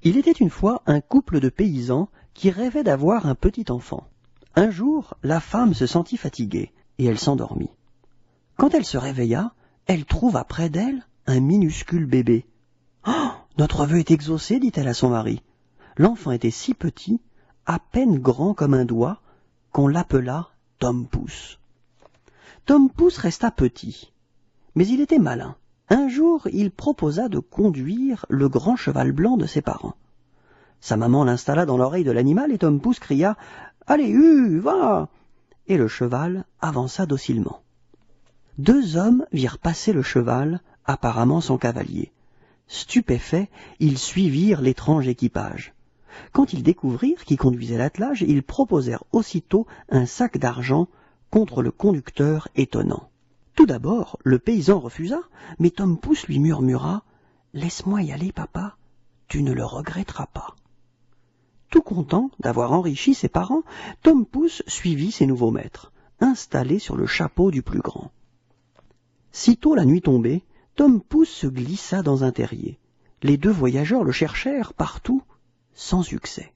Il était une fois un couple de paysans qui rêvait d'avoir un petit enfant. Un jour, la femme se sentit fatiguée et elle s'endormit. Quand elle se réveilla, elle trouva près d'elle un minuscule bébé. « Oh, notre vœu est exaucé, dit-elle à son mari. L'enfant était si petit, à peine grand comme un doigt, qu'on l'appela Tom Pouce. Tom Pouce resta petit, mais il était malin. Un jour, il proposa de conduire le grand cheval blanc de ses parents. Sa maman l'installa dans l'oreille de l'animal et Tom Pouce cria « Allez, va !» Et le cheval avança docilement. Deux hommes virent passer le cheval, apparemment sans cavalier. Stupéfaits, ils suivirent l'étrange équipage. Quand ils découvrirent qui conduisait l'attelage, ils proposèrent aussitôt un sac d'argent contre le conducteur étonnant. Tout d'abord, le paysan refusa, mais Tom Pouce lui murmura « Laisse-moi y aller, papa, tu ne le regretteras pas. » Tout content d'avoir enrichi ses parents, Tom Pouce suivit ses nouveaux maîtres, installés sur le chapeau du plus grand. Sitôt la nuit tombée, Tom Pouce se glissa dans un terrier. Les deux voyageurs le cherchèrent partout, sans succès.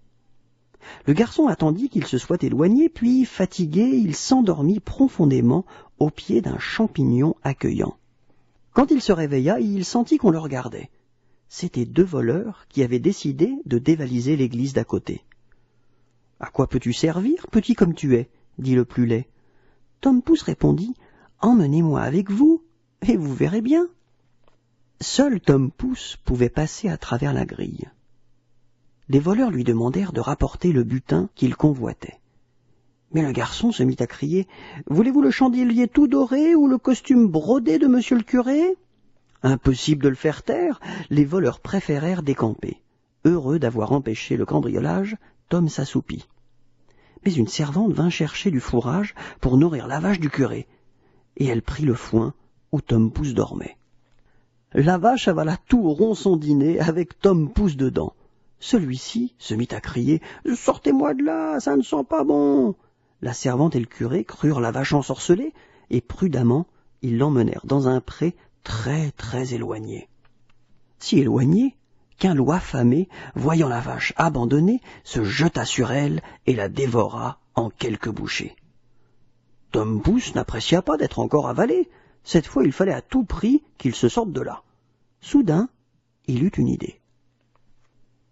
Le garçon attendit qu'il se soit éloigné, puis, fatigué, il s'endormit profondément au pied d'un champignon accueillant. Quand il se réveilla, il sentit qu'on le regardait. C'étaient deux voleurs qui avaient décidé de dévaliser l'église d'à côté. « À quoi peux-tu servir, petit comme tu es ?» dit le plus laid. Tom Pouce répondit « Emmenez-moi avec vous, et vous verrez bien. » Seul Tom Pouce pouvait passer à travers la grille. Les voleurs lui demandèrent de rapporter le butin qu'il convoitait. Mais le garçon se mit à crier « Voulez-vous le chandelier tout doré ou le costume brodé de monsieur le curé ?» Impossible de le faire taire, les voleurs préférèrent décamper. Heureux d'avoir empêché le cambriolage, Tom s'assoupit. Mais une servante vint chercher du fourrage pour nourrir la vache du curé, et elle prit le foin où Tom Pouce dormait. La vache avala tout rond son dîner avec Tom Pouce dedans. Celui-ci se mit à crier « Sortez-moi de là, ça ne sent pas bon !» La servante et le curé crurent la vache ensorcelée, et prudemment, ils l'emmenèrent dans un pré très éloigné. Si éloigné qu'un loup affamé, voyant la vache abandonnée, se jeta sur elle et la dévora en quelques bouchées. Tom Pouce n'apprécia pas d'être encore avalé. Cette fois, il fallait à tout prix qu'il se sorte de là. Soudain, il eut une idée.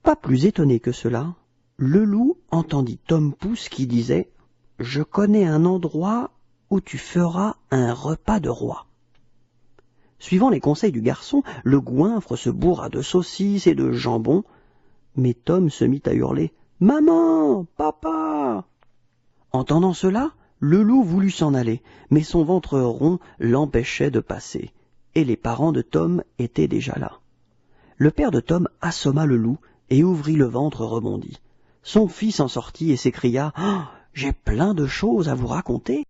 Pas plus étonné que cela, le loup entendit Tom Pouce qui disait « Je connais un endroit où tu feras un repas de roi. » Suivant les conseils du garçon, le goinfre se bourra de saucisses et de jambon, mais Tom se mit à hurler « Maman, papa !» Entendant cela, le loup voulut s'en aller, mais son ventre rond l'empêchait de passer, et les parents de Tom étaient déjà là. Le père de Tom assomma le loup et ouvrit le ventre rebondi. Son fils en sortit et s'écria « Oh, j'ai plein de choses à vous raconter !»